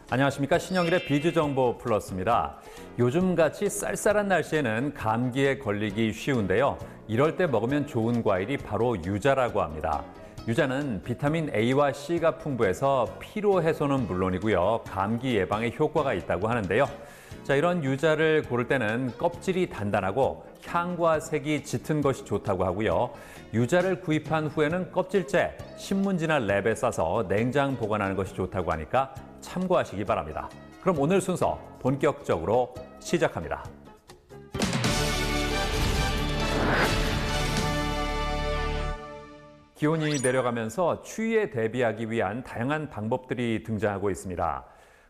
안녕하십니까. 신영일의 비즈정보 플러스입니다. 요즘같이 쌀쌀한 날씨에는 감기에 걸리기 쉬운데요. 이럴 때 먹으면 좋은 과일이 바로 유자라고 합니다. 유자는 비타민 A와 C가 풍부해서 피로 해소는 물론이고요. 감기 예방에 효과가 있다고 하는데요. 자, 이런 유자를 고를 때는 껍질이 단단하고 향과 색이 짙은 것이 좋다고 하고요. 유자를 구입한 후에는 껍질째 신문지나 랩에 싸서 냉장 보관하는 것이 좋다고 하니까 참고하시기 바랍니다. 그럼 오늘 순서 본격적으로 시작합니다. 기온이 내려가면서 추위에 대비하기 위한 다양한 방법들이 등장하고 있습니다.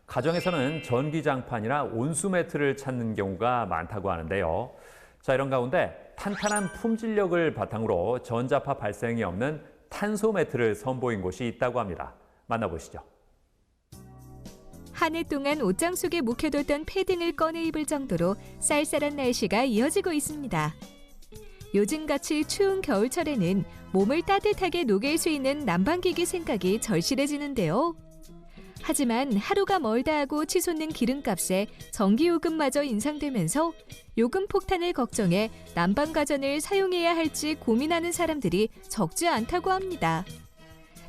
가정에서는 전기장판이나 온수 매트를 찾는 경우가 많다고 하는데요. 자, 이런 가운데 탄탄한 품질력을 바탕으로 전자파 발생이 없는 탄소 매트를 선보인 곳이 있다고 합니다. 만나보시죠. 한 해 동안 옷장 속에 묵혀뒀던 패딩을 꺼내 입을 정도로 쌀쌀한 날씨가 이어지고 있습니다. 요즘같이 추운 겨울철에는 몸을 따뜻하게 녹일 수 있는 난방기기 생각이 절실해지는데요. 하지만 하루가 멀다 하고 치솟는 기름값에 전기요금마저 인상되면서 요금 폭탄을 걱정해 난방가전을 사용해야 할지 고민하는 사람들이 적지 않다고 합니다.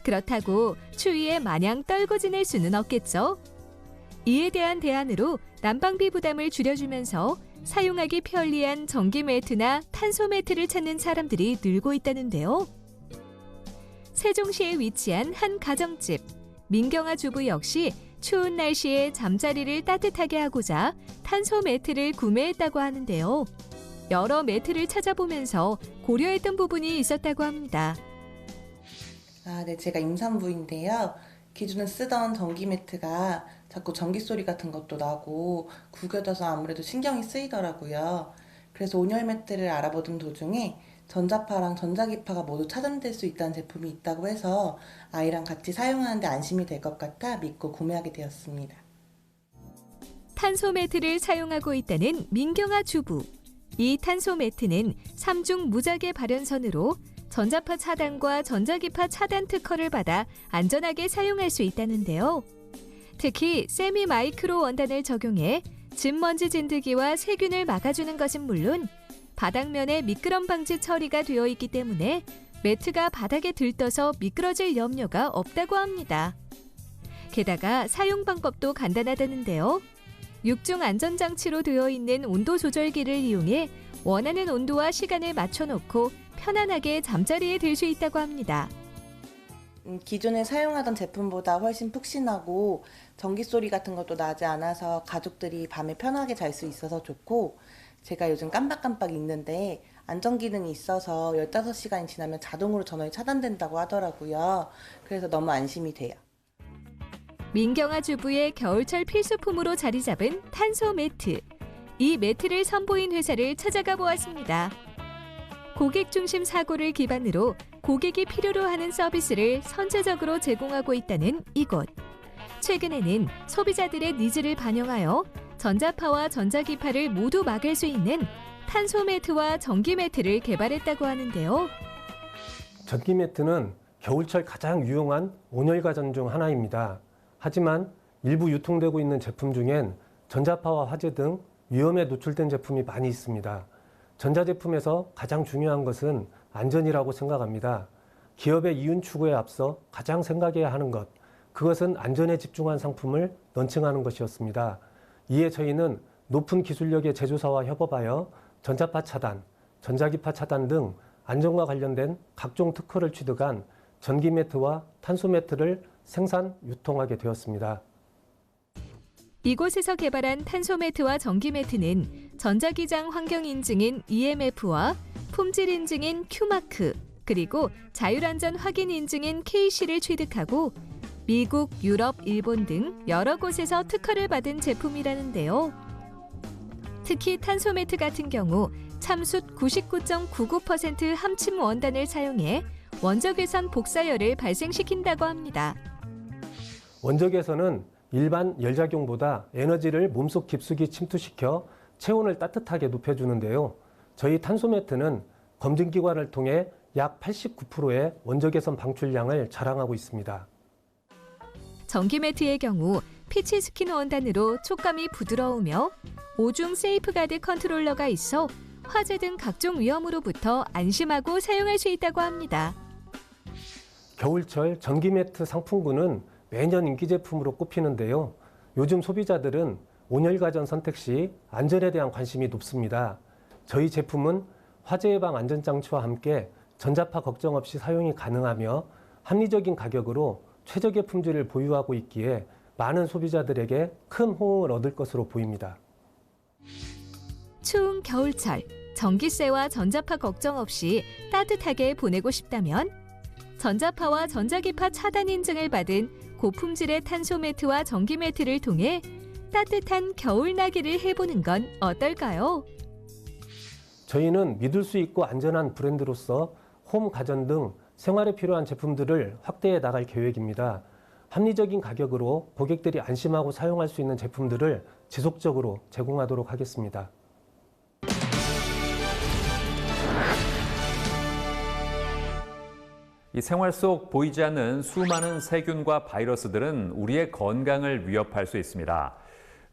그렇다고 추위에 마냥 떨고 지낼 수는 없겠죠? 이에 대한 대안으로 난방비 부담을 줄여주면서 사용하기 편리한 전기 매트나 탄소 매트를 찾는 사람들이 늘고 있다는데요. 세종시에 위치한 한 가정집. 민경아 주부 역시 추운 날씨에 잠자리를 따뜻하게 하고자 탄소 매트를 구매했다고 하는데요. 여러 매트를 찾아보면서 고려했던 부분이 있었다고 합니다. 네, 제가 임산부인데요. 기존에 쓰던 전기 매트가 자꾸 전기 소리 같은 것도 나고 구겨져서 아무래도 신경이 쓰이더라고요. 그래서 온열 매트를 알아보던 도중에 전자파랑 전자기파가 모두 차단될 수 있다는 제품이 있다고 해서 아이랑 같이 사용하는데 안심이 될 것 같아 믿고 구매하게 되었습니다. 탄소 매트를 사용하고 있다는 민경아 주부. 이 탄소 매트는 3중 무작위 발연선으로 전자파 차단과 전자기파 차단 특허를 받아 안전하게 사용할 수 있다는데요. 특히 세미 마이크로 원단을 적용해 진먼지 진드기와 세균을 막아주는 것은 물론 바닥면에 미끄럼 방지 처리가 되어 있기 때문에 매트가 바닥에 들떠서 미끄러질 염려가 없다고 합니다. 게다가 사용 방법도 간단하다는데요. 6중 안전장치로 되어 있는 온도 조절기를 이용해 원하는 온도와 시간을 맞춰놓고 편안하게 잠자리에 들 수 있다고 합니다. 기존에 사용하던 제품보다 훨씬 푹신하고 전기 소리 같은 것도 나지 않아서 가족들이 밤에 편하게 잘 수 있어서 좋고, 제가 요즘 깜빡깜빡 잊는데 안전 기능이 있어서 15시간이 지나면 자동으로 전원이 차단된다고 하더라고요. 그래서 너무 안심이 돼요. 민경아 주부의 겨울철 필수품으로 자리 잡은 탄소 매트. 이 매트를 선보인 회사를 찾아가 보았습니다. 고객 중심 사고를 기반으로 고객이 필요로 하는 서비스를 선제적으로 제공하고 있다는 이곳. 최근에는 소비자들의 니즈를 반영하여 전자파와 전자기파를 모두 막을 수 있는 탄소 매트와 전기 매트를 개발했다고 하는데요. 전기 매트는 겨울철 가장 유용한 온열 가전 중 하나입니다. 하지만 일부 유통되고 있는 제품 중엔 전자파와 화재 등 위험에 노출된 제품이 많이 있습니다. 전자제품에서 가장 중요한 것은 안전이라고 생각합니다. 기업의 이윤 추구에 앞서 가장 생각해야 하는 것, 그것은 안전에 집중한 상품을 런칭하는 것이었습니다. 이에 저희는 높은 기술력의 제조사와 협업하여 전자파 차단, 전자기파 차단 등 안전과 관련된 각종 특허를 취득한 전기 매트와 탄소 매트를 생산, 유통하게 되었습니다. 이곳에서 개발한 탄소 매트와 전기 매트는 전자기장 환경 인증인 EMF와 품질 인증인 Q마크, 그리고 자율안전 확인 인증인 KC를 취득하고 미국, 유럽, 일본 등 여러 곳에서 특허를 받은 제품이라는데요. 특히 탄소 매트 같은 경우 참숯 99.99% 함침 원단을 사용해 원적외선 복사열을 발생시킨다고 합니다. 원적외선은 일반 열작용보다 에너지를 몸속 깊숙이 침투시켜 체온을 따뜻하게 높여주는데요. 저희 탄소 매트는 검증기관을 통해 약 89%의 원적외선 방출량을 자랑하고 있습니다. 전기 매트의 경우 피치 스킨 원단으로 촉감이 부드러우며 5중 세이프가드 컨트롤러가 있어 화재 등 각종 위험으로부터 안심하고 사용할 수 있다고 합니다. 겨울철 전기 매트 상품군은 매년 인기 제품으로 꼽히는데요. 요즘 소비자들은 온열가전 선택 시 안전에 대한 관심이 높습니다. 저희 제품은 화재 예방 안전장치와 함께 전자파 걱정 없이 사용이 가능하며 합리적인 가격으로 최적의 품질을 보유하고 있기에 많은 소비자들에게 큰 호응을 얻을 것으로 보입니다. 추운 겨울철, 전기세와 전자파 걱정 없이 따뜻하게 보내고 싶다면 전자파와 전자기파 차단 인증을 받은 고품질의 탄소 매트와 전기 매트를 통해 따뜻한 겨울 나기를 해보는 건 어떨까요? 저희는 믿을 수 있고 안전한 브랜드로서 홈 가전 등 생활에 필요한 제품들을 확대해 나갈 계획입니다. 합리적인 가격으로 고객들이 안심하고 사용할 수 있는 제품들을 지속적으로 제공하도록 하겠습니다. 이 생활 속 보이지 않는 수많은 세균과 바이러스들은 우리의 건강을 위협할 수 있습니다.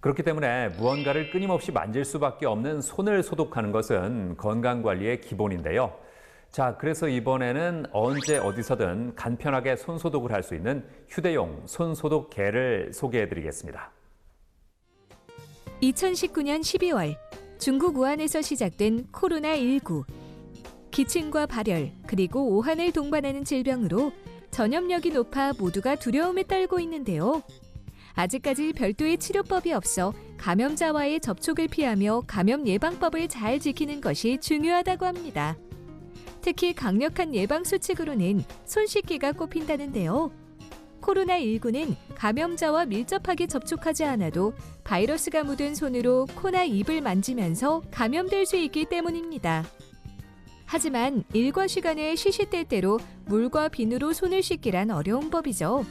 그렇기 때문에 무언가를 끊임없이 만질 수밖에 없는 손을 소독하는 것은 건강관리의 기본인데요. 자, 그래서 이번에는 언제 어디서든 간편하게 손소독을 할 수 있는 휴대용 손소독개를 소개해드리겠습니다. 2019년 12월 중국 우한에서 시작된 코로나19. 기침과 발열, 그리고 오한을 동반하는 질병으로 전염력이 높아 모두가 두려움에 떨고 있는데요. 아직까지 별도의 치료법이 없어 감염자와의 접촉을 피하며 감염 예방법을 잘 지키는 것이 중요하다고 합니다. 특히 강력한 예방 수칙으로는 손 씻기가 꼽힌다는데요. 코로나19는 감염자와 밀접하게 접촉하지 않아도 바이러스가 묻은 손으로 코나 입을 만지면서 감염될 수 있기 때문입니다. 하지만 일과 시간에 시시때때로 물과 비누로 손을 씻기란 어려운 법이죠.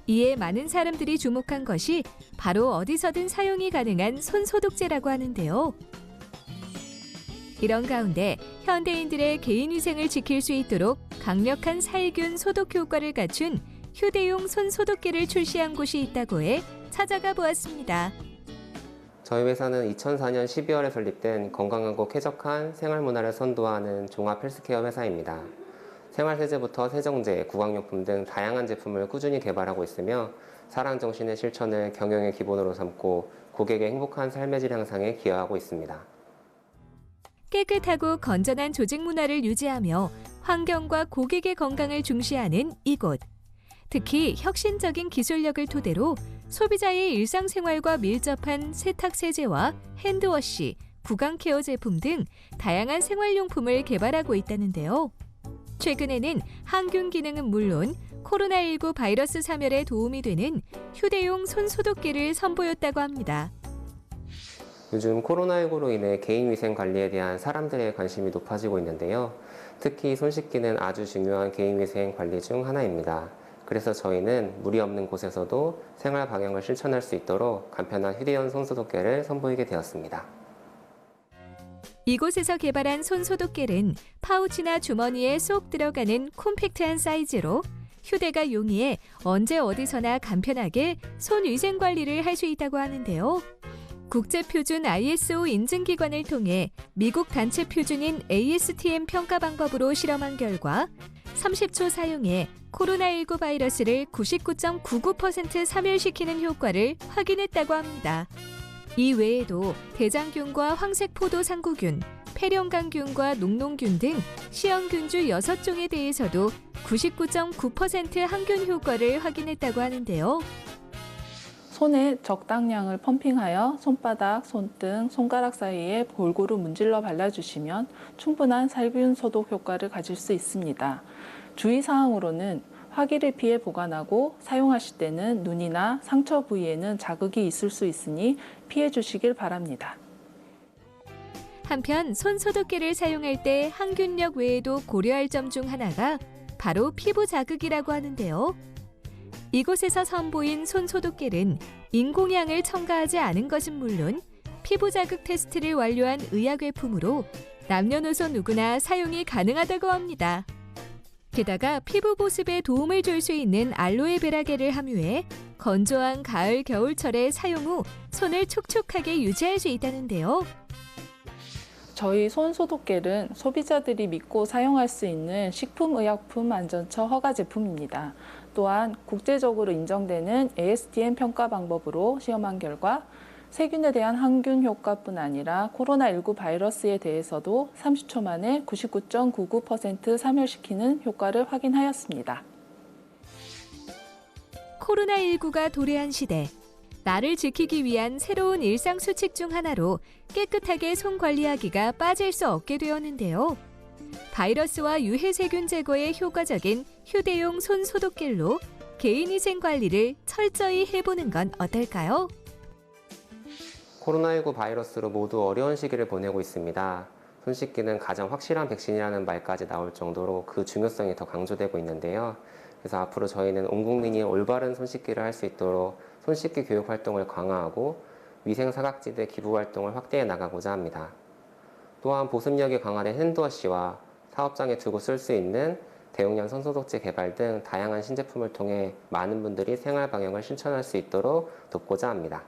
이에 많은 사람들이 주목한 것이 바로 어디서든 사용이 가능한 손소독제라고 하는데요. 이런 가운데 현대인들의 개인위생을 지킬 수 있도록 강력한 살균 소독 효과를 갖춘 휴대용 손소독기를 출시한 곳이 있다고 해 찾아가 보았습니다. 저희 회사는 2004년 12월에 설립된 건강하고 쾌적한 생활문화를 선도하는 종합 헬스케어 회사입니다. 생활세제부터 세정제, 구강용품 등 다양한 제품을 꾸준히 개발하고 있으며 사랑정신의 실천을 경영의 기본으로 삼고 고객의 행복한 삶의 질 향상에 기여하고 있습니다. 깨끗하고 건전한 조직 문화를 유지하며 환경과 고객의 건강을 중시하는 이곳. 특히 혁신적인 기술력을 토대로 소비자의 일상생활과 밀접한 세탁세제와 핸드워시, 구강케어 제품 등 다양한 생활용품을 개발하고 있다는데요. 최근에는 항균 기능은 물론 코로나19 바이러스 사멸에 도움이 되는 휴대용 손소독기를 선보였다고 합니다. 요즘 코로나19로 인해 개인위생 관리에 대한 사람들의 관심이 높아지고 있는데요. 특히 손 씻기는 아주 중요한 개인위생 관리 중 하나입니다. 그래서 저희는 물이 없는 곳에서도 생활 방향을 실천할 수 있도록 간편한 휴대용 손소독개를 선보이게 되었습니다. 이곳에서 개발한 손소독개는 파우치나 주머니에 쏙 들어가는 콤팩트한 사이즈로 휴대가 용이해 언제 어디서나 간편하게 손위생 관리를 할 수 있다고 하는데요. 국제표준 ISO 인증기관을 통해 미국 단체 표준인 ASTM 평가 방법으로 실험한 결과 30초 사용에 코로나19 바이러스를 99.99% 사멸시키는 효과를 확인했다고 합니다. 이 외에도 대장균과 황색포도 상구균, 폐렴강균과 녹농균 등 시형균주 6종에 대해서도 99.9% 항균 효과를 확인했다고 하는데요. 손에 적당량을 펌핑하여 손바닥, 손등, 손가락 사이에 골고루 문질러 발라주시면 충분한 살균 소독 효과를 가질 수 있습니다. 주의사항으로는 화기를 피해 보관하고 사용하실 때는 눈이나 상처 부위에는 자극이 있을 수 있으니 피해 주시길 바랍니다. 한편 손소독기를 사용할 때 항균력 외에도 고려할 점 중 하나가 바로 피부 자극이라고 하는데요. 이곳에서 선보인 손소독기는 인공향을 첨가하지 않은 것은 물론 피부 자극 테스트를 완료한 의약외품으로 남녀노소 누구나 사용이 가능하다고 합니다. 게다가 피부 보습에 도움을 줄 수 있는 알로에베라겔을 함유해 건조한 가을, 겨울철에 사용 후 손을 촉촉하게 유지할 수 있다는데요. 저희 손 소독겔은 소비자들이 믿고 사용할 수 있는 식품의약품안전처 허가 제품입니다. 또한 국제적으로 인정되는 ASTM 평가 방법으로 시험한 결과 세균에 대한 항균 효과뿐 아니라 코로나19 바이러스에 대해서도 30초 만에 99.99% 사멸시키는 효과를 확인하였습니다. 코로나19가 도래한 시대, 나를 지키기 위한 새로운 일상 수칙 중 하나로 깨끗하게 손 관리하기가 빠질 수 없게 되었는데요. 바이러스와 유해 세균 제거에 효과적인 휴대용 손 소독겔로 개인위생 관리를 철저히 해보는 건 어떨까요? 코로나19 바이러스로 모두 어려운 시기를 보내고 있습니다. 손 씻기는 가장 확실한 백신이라는 말까지 나올 정도로 그 중요성이 더 강조되고 있는데요. 그래서 앞으로 저희는 온 국민이 올바른 손 씻기를 할 수 있도록 손 씻기 교육 활동을 강화하고 위생 사각지대 기부 활동을 확대해 나가고자 합니다. 또한 보습력이 강화된 핸드워시와 사업장에 두고 쓸 수 있는 대용량 손소독제 개발 등 다양한 신제품을 통해 많은 분들이 생활 방역을 실천할 수 있도록 돕고자 합니다.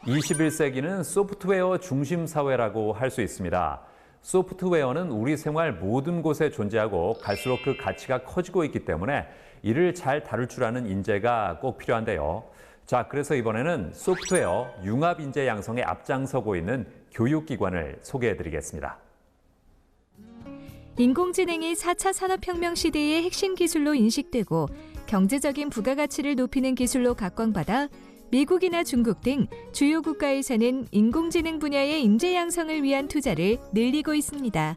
(21세기는) 소프트웨어 중심 사회라고 할 수 있습니다. 소프트웨어는 우리 생활 모든 곳에 존재하고 갈수록 그 가치가 커지고 있기 때문에 이를 잘 다룰 줄 아는 인재가 꼭 필요한데요. 자, 그래서 이번에는 소프트웨어 융합 인재 양성에 앞장서고 있는 교육기관을 소개해드리겠습니다. 인공지능이 4차 산업혁명 시대의 핵심 기술로 인식되고 경제적인 부가가치를 높이는 기술로 각광받아 미국이나 중국 등 주요 국가에서는 인공지능 분야의 인재 양성을 위한 투자를 늘리고 있습니다.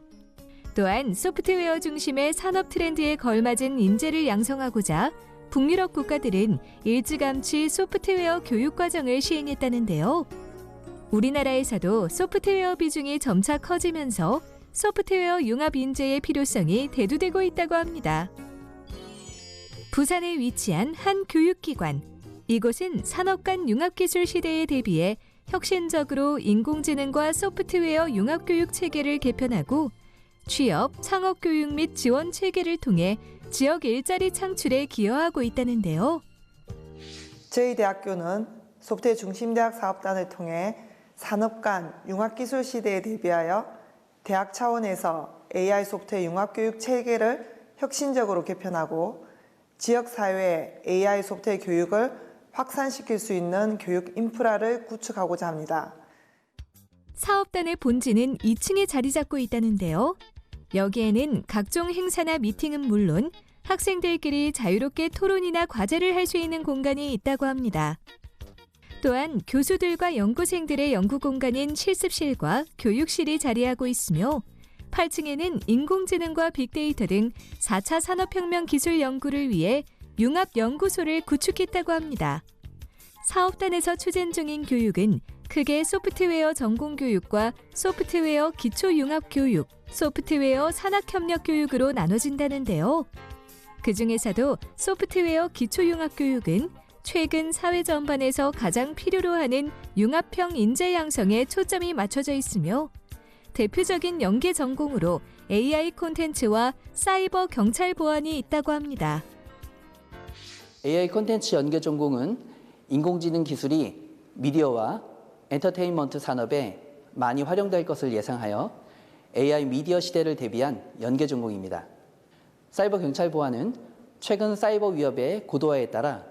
또한 소프트웨어 중심의 산업 트렌드에 걸맞은 인재를 양성하고자 북유럽 국가들은 일찌감치 소프트웨어 교육 과정을 시행했다는데요. 우리나라에서도 소프트웨어 비중이 점차 커지면서 소프트웨어 융합 인재의 필요성이 대두되고 있다고 합니다. 부산에 위치한 한 교육기관. 이곳은 산업 간 융합기술 시대에 대비해 혁신적으로 인공지능과 소프트웨어 융합교육 체계를 개편하고 취업, 창업교육 및 지원 체계를 통해 지역 일자리 창출에 기여하고 있다는데요. 저희 대학교는 소프트웨어 중심대학 사업단을 통해 산업 간 융합기술 시대에 대비하여 대학 차원에서 AI 소프트웨어 융합교육 체계를 혁신적으로 개편하고 지역사회에 AI 소프트웨어 교육을 확산시킬 수 있는 교육 인프라를 구축하고자 합니다. 사업단의 본지는 2층에 자리 잡고 있다는데요. 여기에는 각종 행사나 미팅은 물론 학생들끼리 자유롭게 토론이나 과제를 할 수 있는 공간이 있다고 합니다. 또한 교수들과 연구생들의 연구 공간인 실습실과 교육실이 자리하고 있으며 8층에는 인공지능과 빅데이터 등 4차 산업혁명 기술 연구를 위해 융합연구소를 구축했다고 합니다. 사업단에서 추진 중인 교육은 크게 소프트웨어 전공교육과 소프트웨어 기초융합교육, 소프트웨어 산학협력교육으로 나눠진다는데요. 그중에서도 소프트웨어 기초융합교육은 최근 사회 전반에서 가장 필요로 하는 융합형 인재 양성에 초점이 맞춰져 있으며 대표적인 연계 전공으로 AI 콘텐츠와 사이버 경찰 보안이 있다고 합니다. AI 콘텐츠 연계 전공은 인공지능 기술이 미디어와 엔터테인먼트 산업에 많이 활용될 것을 예상하여 AI 미디어 시대를 대비한 연계 전공입니다. 사이버 경찰 보안은 최근 사이버 위협의 고도화에 따라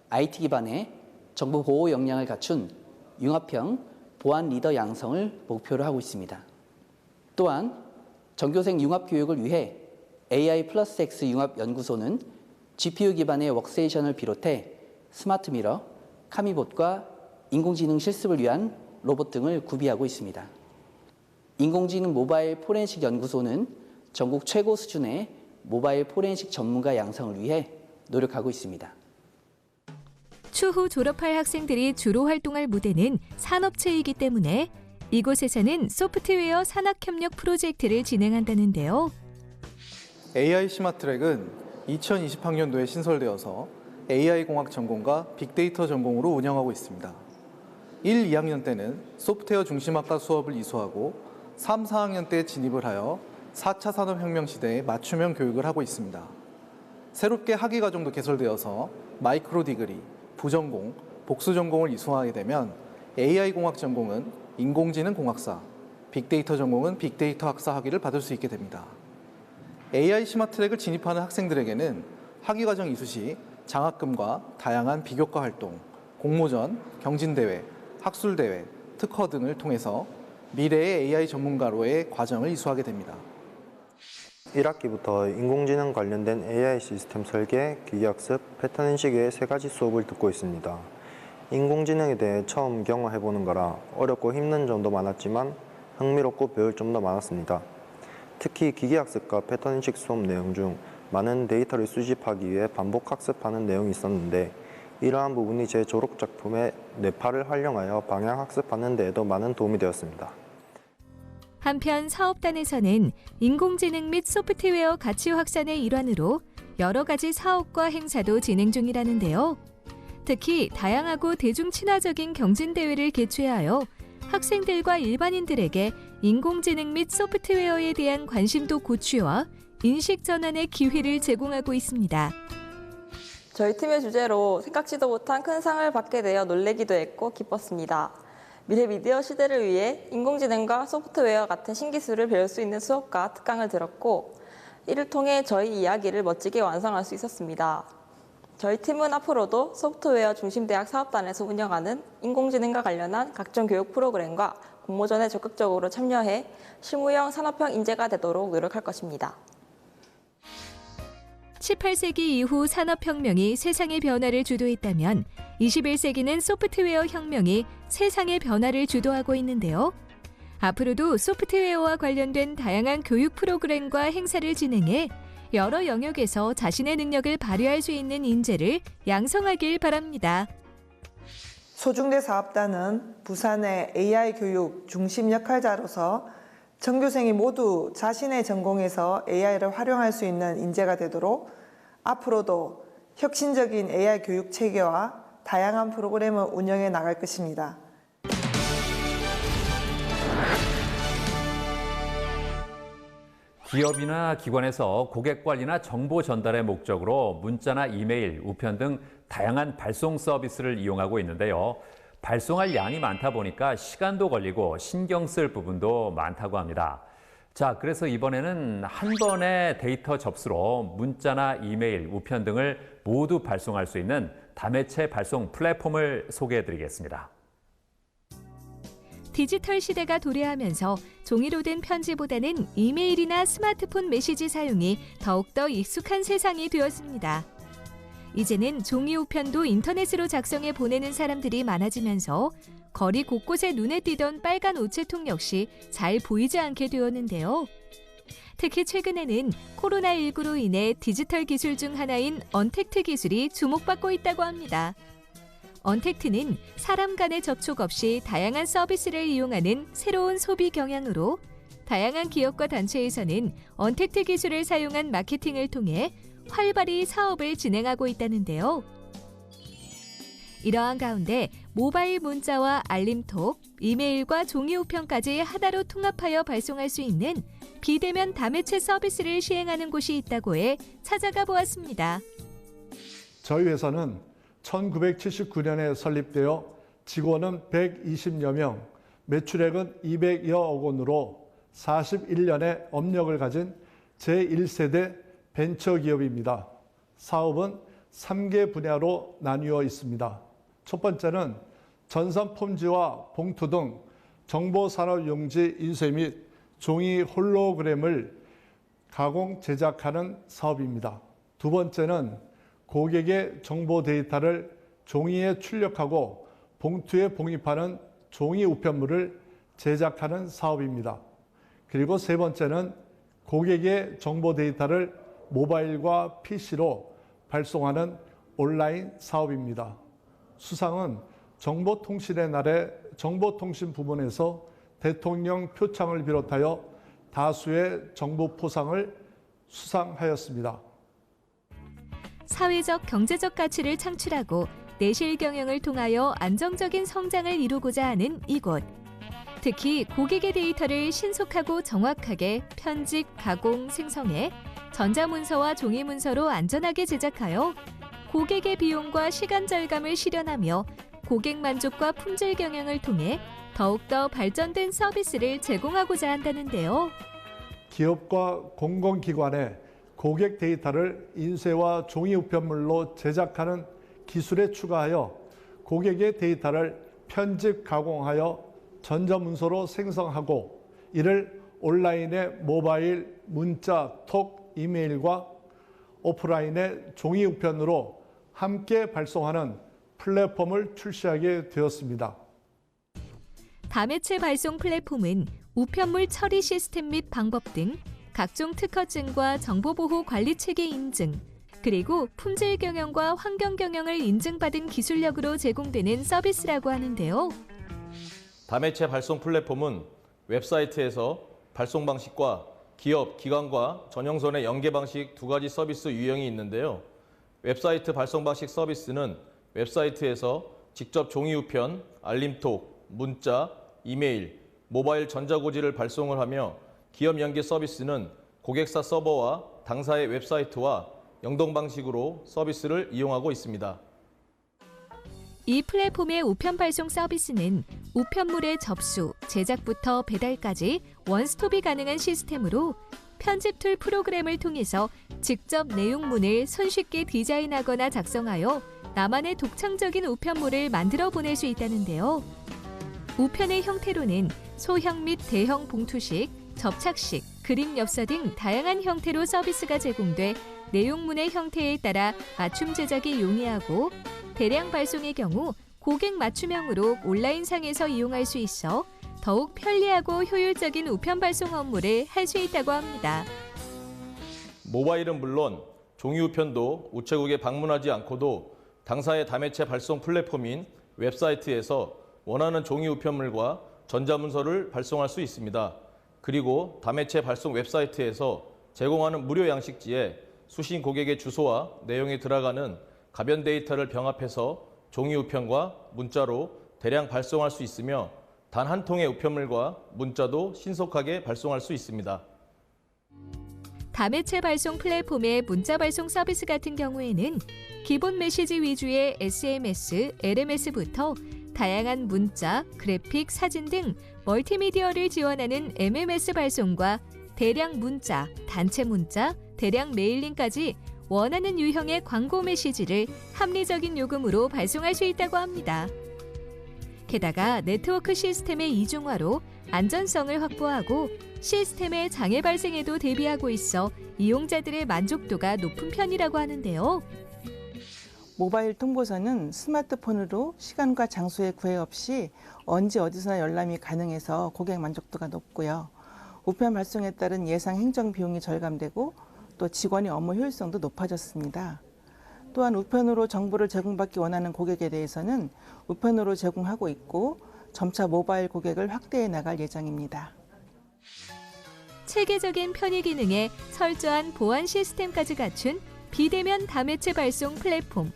IT 기반의 정보 보호 역량을 갖춘 융합형 보안 리더 양성을 목표로 하고 있습니다. 또한 전교생 융합 교육을 위해 AI 플러스 X 융합 연구소는 GPU 기반의 웍세이션을 비롯해 스마트 미러, 카미봇과 인공지능 실습을 위한 로봇 등을 구비하고 있습니다. 인공지능 모바일 포렌식 연구소는 전국 최고 수준의 모바일 포렌식 전문가 양성을 위해 노력하고 있습니다. 추후 졸업할 학생들이 주로 활동할 무대는 산업체이기 때문에 이곳에서는 소프트웨어 산학협력 프로젝트를 진행한다는데요. AI 시마트랙은 2020학년도에 신설되어서 AI 공학 전공과 빅데이터 전공으로 운영하고 있습니다. 1, 2학년 때는 소프트웨어 중심학과 수업을 이수하고 3, 4학년 때 진입을 하여 4차 산업혁명 시대에 맞춤형 교육을 하고 있습니다. 새롭게 학위과정도 개설되어서 마이크로 디그리, 부전공, 복수전공을 이수하게 되면 AI공학 전공은 인공지능공학사, 빅데이터 전공은 빅데이터 학사 학위를 받을 수 있게 됩니다. AI 스마트트랙을 진입하는 학생들에게는 학위과정 이수 시 장학금과 다양한 비교과 활동, 공모전, 경진대회, 학술대회, 특허 등을 통해서 미래의 AI 전문가로의 과정을 이수하게 됩니다. 1학기부터 인공지능 관련된 AI 시스템 설계, 기계학습, 패턴 인식의 3가지 수업을 듣고 있습니다. 인공지능에 대해 처음 경험해보는 거라 어렵고 힘든 점도 많았지만 흥미롭고 배울 점도 많았습니다. 특히 기계학습과 패턴 인식 수업 내용 중 많은 데이터를 수집하기 위해 반복 학습하는 내용이 있었는데 이러한 부분이 제 졸업 작품의 뇌파를 활용하여 방향 학습하는 데에도 많은 도움이 되었습니다. 한편 사업단에서는 인공지능 및 소프트웨어 가치 확산의 일환으로 여러 가지 사업과 행사도 진행 중이라는데요. 특히 다양하고 대중 친화적인 경진대회를 개최하여 학생들과 일반인들에게 인공지능 및 소프트웨어에 대한 관심도 고취와 인식 전환의 기회를 제공하고 있습니다. 저희 팀의 주제로 생각지도 못한 큰 상을 받게 되어 놀래기도 했고 기뻤습니다. 미래 미디어 시대를 위해 인공지능과 소프트웨어 같은 신기술을 배울 수 있는 수업과 특강을 들었고 이를 통해 저희 이야기를 멋지게 완성할 수 있었습니다. 저희 팀은 앞으로도 소프트웨어 중심대학 사업단에서 운영하는 인공지능과 관련한 각종 교육 프로그램과 공모전에 적극적으로 참여해 실무형 산업형 인재가 되도록 노력할 것입니다. 18세기 이후 산업혁명이 세상의 변화를 주도했다면 21세기는 소프트웨어 혁명이 세상의 변화를 주도하고 있는데요. 앞으로도 소프트웨어와 관련된 다양한 교육 프로그램과 행사를 진행해 여러 영역에서 자신의 능력을 발휘할 수 있는 인재를 양성하길 바랍니다. 소중대 사업단은 부산의 AI 교육 중심 역할자로서 전교생이 모두 자신의 전공에서 AI를 활용할 수 있는 인재가 되도록 앞으로도 혁신적인 AI 교육 체계와 다양한 프로그램을 운영해 나갈 것입니다. 기업이나 기관에서 고객 관리나 정보 전달의 목적으로 문자나 이메일, 우편 등 다양한 발송 서비스를 이용하고 있는데요. 발송할 양이 많다 보니까 시간도 걸리고 신경 쓸 부분도 많다고 합니다. 자, 그래서 이번에는 한 번의 데이터 접수로 문자나 이메일, 우편 등을 모두 발송할 수 있는 다매체 발송 플랫폼을 소개해드리겠습니다. 디지털 시대가 도래하면서 종이로 된 편지보다는 이메일이나 스마트폰 메시지 사용이 더욱더 익숙한 세상이 되었습니다. 이제는 종이 우편도 인터넷으로 작성해 보내는 사람들이 많아지면서 거리 곳곳에 눈에 띄던 빨간 우체통 역시 잘 보이지 않게 되었는데요. 특히 최근에는 코로나19로 인해 디지털 기술 중 하나인 언택트 기술이 주목받고 있다고 합니다. 언택트는 사람 간의 접촉 없이 다양한 서비스를 이용하는 새로운 소비 경향으로 다양한 기업과 단체에서는 언택트 기술을 사용한 마케팅을 통해 활발히 사업을 진행하고 있다는데요. 이러한 가운데 모바일 문자와 알림톡, 이메일과 종이 우편까지 하나로 통합하여 발송할 수 있는 비대면 다매체 서비스를 시행하는 곳이 있다고 해 찾아가 보았습니다. 저희 회사는 1979년에 설립되어 직원은 120여 명, 매출액은 200여억 원으로 41년의 업력을 가진 제1세대 벤처기업입니다. 사업은 3개 분야로 나뉘어 있습니다. 첫 번째는 전산 폼지와 봉투 등 정보산업용지 인쇄 및 종이 홀로그램을 가공 제작하는 사업입니다. 두 번째는 고객의 정보 데이터를 종이에 출력하고 봉투에 봉입하는 종이 우편물을 제작하는 사업입니다. 그리고 세 번째는 고객의 정보 데이터를 모바일과 PC로 발송하는 온라인 사업입니다. 수상은 정보통신의 날에 정보통신 부문에서 대통령 표창을 비롯하여 다수의 정보포상을 수상하였습니다. 사회적, 경제적 가치를 창출하고 내실 경영을 통하여 안정적인 성장을 이루고자 하는 이곳. 특히 고객의 데이터를 신속하고 정확하게 편집, 가공, 생성해 전자문서와 종이문서로 안전하게 제작하여 고객의 비용과 시간 절감을 실현하며 고객 만족과 품질 경영을 통해 더욱더 발전된 서비스를 제공하고자 한다는데요. 기업과 공공기관의 고객 데이터를 인쇄와 종이 우편물로 제작하는 기술에 추가하여 고객의 데이터를 편집, 가공하여 전자문서로 생성하고 이를 온라인의 모바일, 문자, 톡, 이메일과 오프라인의 종이 우편으로 함께 발송하는 플랫폼을 출시하게 되었습니다. 다매체 발송 플랫폼은 우편물 처리 시스템 및 방법 등 각종 특허증과 정보보호 관리체계 인증, 그리고 품질 경영과 환경 경영을 인증받은 기술력으로 제공되는 서비스라고 하는데요. 다매체 발송 플랫폼은 웹사이트에서 발송 방식과 기업, 기관과 전용선의 연계 방식 두 가지 서비스 유형이 있는데요. 웹사이트 발송 방식 서비스는 웹사이트에서 직접 종이 우편, 알림톡, 문자, 이메일, 모바일 전자고지를 발송을 하며 기업 연계 서비스는 고객사 서버와 당사의 웹사이트와 연동 방식으로 서비스를 이용하고 있습니다. 이 플랫폼의 우편 발송 서비스는 우편물의 접수, 제작부터 배달까지 원스톱이 가능한 시스템으로 편집 툴 프로그램을 통해서 직접 내용문을 손쉽게 디자인하거나 작성하여 나만의 독창적인 우편물을 만들어 보낼 수 있다는데요. 우편의 형태로는 소형 및 대형 봉투식, 접착식, 그림 엽서 등 다양한 형태로 서비스가 제공돼 내용문의 형태에 따라 맞춤 제작이 용이하고 대량 발송의 경우 고객 맞춤형으로 온라인상에서 이용할 수 있어 더욱 편리하고 효율적인 우편 발송 업무를 할 수 있다고 합니다. 모바일은 물론 종이 우편도 우체국에 방문하지 않고도 당사의 다매체 발송 플랫폼인 웹사이트에서 원하는 종이 우편물과 전자문서를 발송할 수 있습니다. 그리고 다매체 발송 웹사이트에서 제공하는 무료 양식지에 수신 고객의 주소와 내용이 들어가는 가변 데이터를 병합해서 종이 우편과 문자로 대량 발송할 수 있으며 단 한 통의 우편물과 문자도 신속하게 발송할 수 있습니다. 다매체 발송 플랫폼의 문자 발송 서비스 같은 경우에는 기본 메시지 위주의 SMS, LMS부터 다양한 문자, 그래픽, 사진 등 멀티미디어를 지원하는 MMS 발송과 대량 문자, 단체 문자, 대량 메일링까지 원하는 유형의 광고 메시지를 합리적인 요금으로 발송할 수 있다고 합니다. 게다가 네트워크 시스템의 이중화로 안전성을 확보하고 시스템의 장애 발생에도 대비하고 있어 이용자들의 만족도가 높은 편이라고 하는데요. 모바일 통보서는 스마트폰으로 시간과 장소에 구애 없이 언제 어디서나 열람이 가능해서 고객 만족도가 높고요. 우편 발송에 따른 예상 행정 비용이 절감되고 또 직원의 업무 효율성도 높아졌습니다. 또한 우편으로 정보를 제공받기 원하는 고객에 대해서는 우편으로 제공하고 있고 점차 모바일 고객을 확대해 나갈 예정입니다. 체계적인 편의 기능에 철저한 보안 시스템까지 갖춘 비대면 다매체 발송 플랫폼.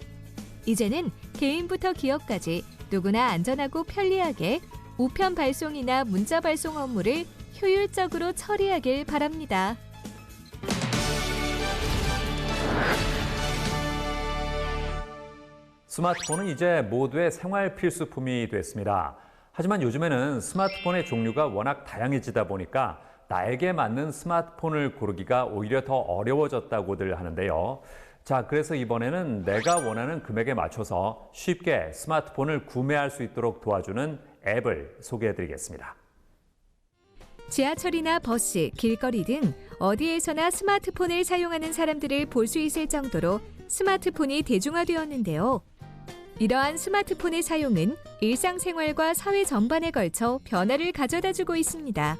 이제는 개인부터 기업까지 누구나 안전하고 편리하게 우편 발송이나 문자 발송 업무를 효율적으로 처리하길 바랍니다. 스마트폰은 이제 모두의 생활 필수품이 됐습니다. 하지만 요즘에는 스마트폰의 종류가 워낙 다양해지다 보니까 나에게 맞는 스마트폰을 고르기가 오히려 더 어려워졌다고들 하는데요. 자, 그래서 이번에는 내가 원하는 금액에 맞춰서 쉽게 스마트폰을 구매할 수 있도록 도와주는 앱을 소개해드리겠습니다. 지하철이나 버스, 길거리 등 어디에서나 스마트폰을 사용하는 사람들을 볼 수 있을 정도로 스마트폰이 대중화되었는데요. 이러한 스마트폰의 사용은 일상생활과 사회 전반에 걸쳐 변화를 가져다주고 있습니다.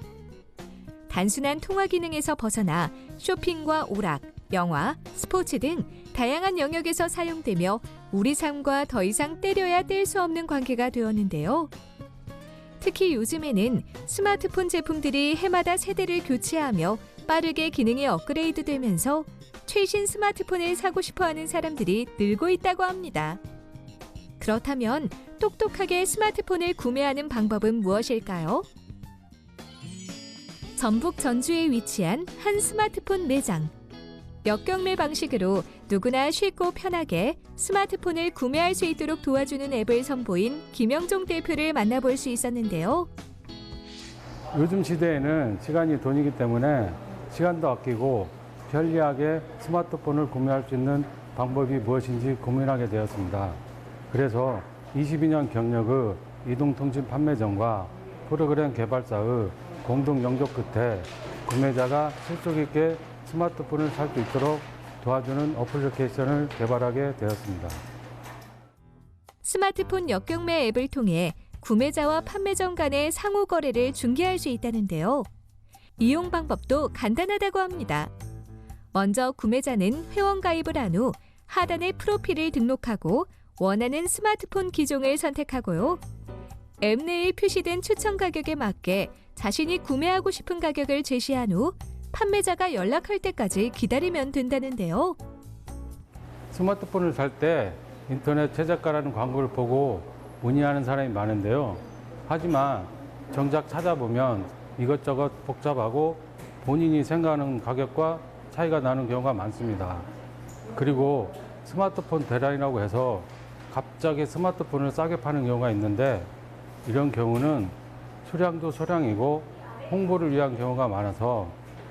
단순한 통화 기능에서 벗어나 쇼핑과 오락, 영화, 스포츠 등 다양한 영역에서 사용되며 우리 삶과 더 이상 떼려야 뗄 수 없는 관계가 되었는데요. 특히 요즘에는 스마트폰 제품들이 해마다 세대를 교체하며 빠르게 기능이 업그레이드되면서 최신 스마트폰을 사고 싶어하는 사람들이 늘고 있다고 합니다. 그렇다면 똑똑하게 스마트폰을 구매하는 방법은 무엇일까요? 전북 전주에 위치한 한 스마트폰 매장. 역경매 방식으로 누구나 쉽고 편하게 스마트폰을 구매할 수 있도록 도와주는 앱을 선보인 김영종 대표를 만나볼 수 있었는데요. 요즘 시대에는 시간이 돈이기 때문에 시간도 아끼고 편리하게 스마트폰을 구매할 수 있는 방법이 무엇인지 고민하게 되었습니다. 그래서 22년 경력의 이동통신 판매점과 프로그램 개발사의 공동 영접 끝에 구매자가 실속 있게 스마트폰을 살 수 있도록 도와주는 어플리케이션을 개발하게 되었습니다. 스마트폰 역경매 앱을 통해 구매자와 판매점 간의 상호 거래를 중개할 수 있다는데요. 이용 방법도 간단하다고 합니다. 먼저 구매자는 회원 가입을 한 후 하단에 프로필을 등록하고 원하는 스마트폰 기종을 선택하고요. 앱 내에 표시된 추천 가격에 맞게 자신이 구매하고 싶은 가격을 제시한 후 판매자가 연락할 때까지 기다리면 된다는데요. 스마트폰을 살 때 인터넷 최저가라는 광고를 보고 문의하는 사람이 많은데요. 하지만 정작 찾아보면 이것저것 복잡하고 본인이 생각하는 가격과 차이가 나는 경우가 많습니다. 그리고 스마트폰 대란이라고 해서 갑자기 스마트폰을 싸게 파는 경우가 있는데 이런 경우는 수량도 소량이고 홍보를 위한 경우가 많아서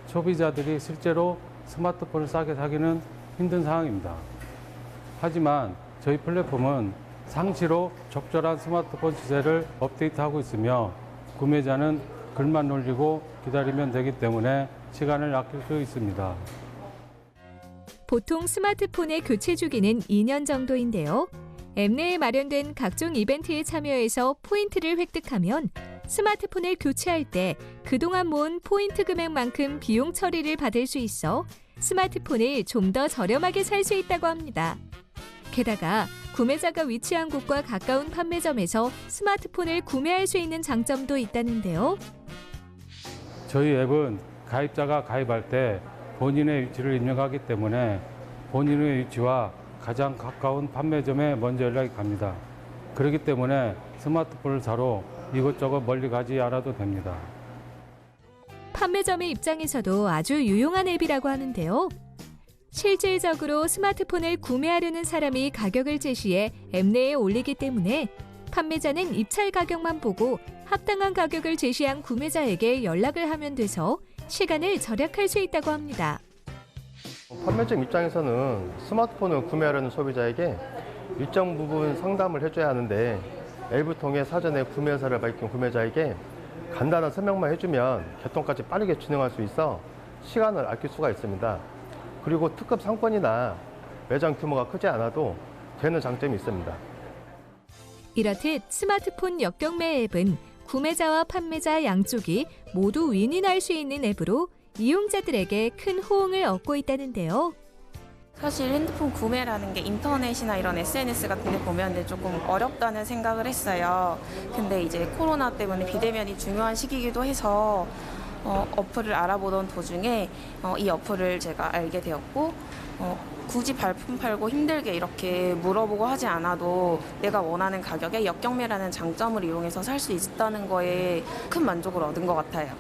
소비자들이 실제로 스마트폰을 싸게 사기는 힘든 상황입니다. 하지만 저희 플랫폼은 상시로 적절한 스마트폰 시세를 업데이트하고 있으며 구매자는 글만 올리고 기다리면 되기 때문에 시간을 아낄 수 있습니다. 보통 스마트폰의 교체 주기는 2년 정도인데요. 앱 내에 마련된 각종 이벤트에 참여해서 포인트를 획득하면 스마트폰을 교체할 때 그동안 모은 포인트 금액만큼 비용 처리를 받을 수 있어 스마트폰을 좀 더 저렴하게 살 수 있다고 합니다. 게다가 구매자가 위치한 곳과 가까운 판매점에서 스마트폰을 구매할 수 있는 장점도 있다는데요. 저희 앱은 가입자가 가입할 때 본인의 위치를 입력하기 때문에 본인의 위치와 가장 가까운 판매점에 먼저 연락이 갑니다. 그렇기 때문에 스마트폰을 사러 이것저것 멀리 가지 않아도 됩니다. 판매점의 입장에서도 아주 유용한 앱이라고 하는데요. 실질적으로 스마트폰을 구매하려는 사람이 가격을 제시해 앱 내에 올리기 때문에 판매자는 입찰 가격만 보고 합당한 가격을 제시한 구매자에게 연락을 하면 돼서 시간을 절약할 수 있다고 합니다. 판매점 입장에서는 스마트폰을 구매하려는 소비자에게 일정 부분 상담을 해줘야 하는데 앱을 통해 사전에 구매 의사를 밝힌 구매자에게 간단한 설명만 해주면 개통까지 빠르게 진행할 수 있어 시간을 아낄 수가 있습니다. 그리고 특급 상권이나 매장 규모가 크지 않아도 되는 장점이 있습니다. 이렇듯 스마트폰 역경매 앱은 구매자와 판매자 양쪽이 모두 윈윈할 수 있는 앱으로 이용자들에게 큰 호응을 얻고 있다는데요. 사실 핸드폰 구매라는 게 인터넷이나 이런 SNS 같은 데 보면 조금 어렵다는 생각을 했어요. 근데 이제 코로나 때문에 비대면이 중요한 시기이기도 해서 어플을 알아보던 도중에 이 어플을 제가 알게 되었고 굳이 발품 팔고 힘들게 이렇게 물어보고 하지 않아도 내가 원하는 가격에 역경매라는 장점을 이용해서 살 수 있다는 거에 큰 만족을 얻은 것 같아요.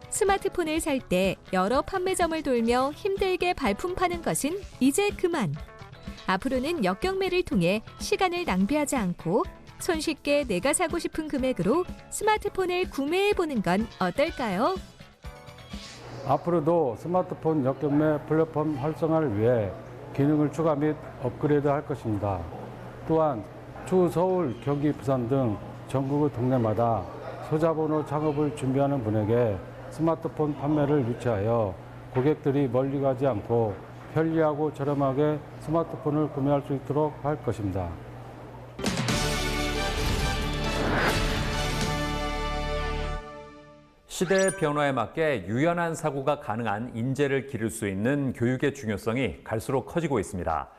스마트폰을 살 때 여러 판매점을 돌며 힘들게 발품 파는 것은 이제 그만. 앞으로는 역경매를 통해 시간을 낭비하지 않고 손쉽게 내가 사고 싶은 금액으로 스마트폰을 구매해보는 건 어떨까요? 앞으로도 스마트폰 역경매 플랫폼 활성화를 위해 기능을 추가 및 업그레이드할 것입니다. 또한 추후 서울, 경기, 부산 등 전국의 동네마다 소자번호 창업을 준비하는 분에게 스마트폰 판매를 유치하여 고객들이 멀리 가지 않고 편리하고 저렴하게 스마트폰을 구매할 수 있도록 할 것입니다. 시대의 변화에 맞게 유연한 사고가 가능한 인재를 기를 수 있는 교육의 중요성이 갈수록 커지고 있습니다.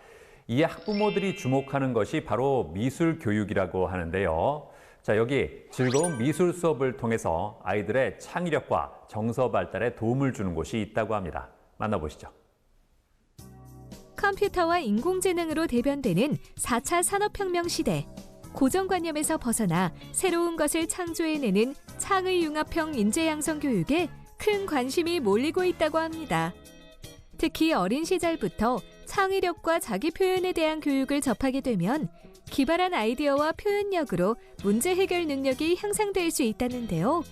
이에 학부모들이 주목하는 것이 바로 미술 교육이라고 하는데요. 자, 여기 즐거운 미술 수업을 통해서 아이들의 창의력과 정서 발달에 도움을 주는 곳이 있다고 합니다. 만나보시죠. 컴퓨터와 인공지능으로 대변되는 4차 산업혁명 시대. 고정관념에서 벗어나 새로운 것을 창조해내는 창의 융합형 인재양성 교육에 큰 관심이 몰리고 있다고 합니다. 특히 어린 시절부터 창의력과 자기 표현에 대한 교육을 접하게 되면 기발한 아이디어와 표현력으로 문제 해결 능력이 향상될 수 있다는데요.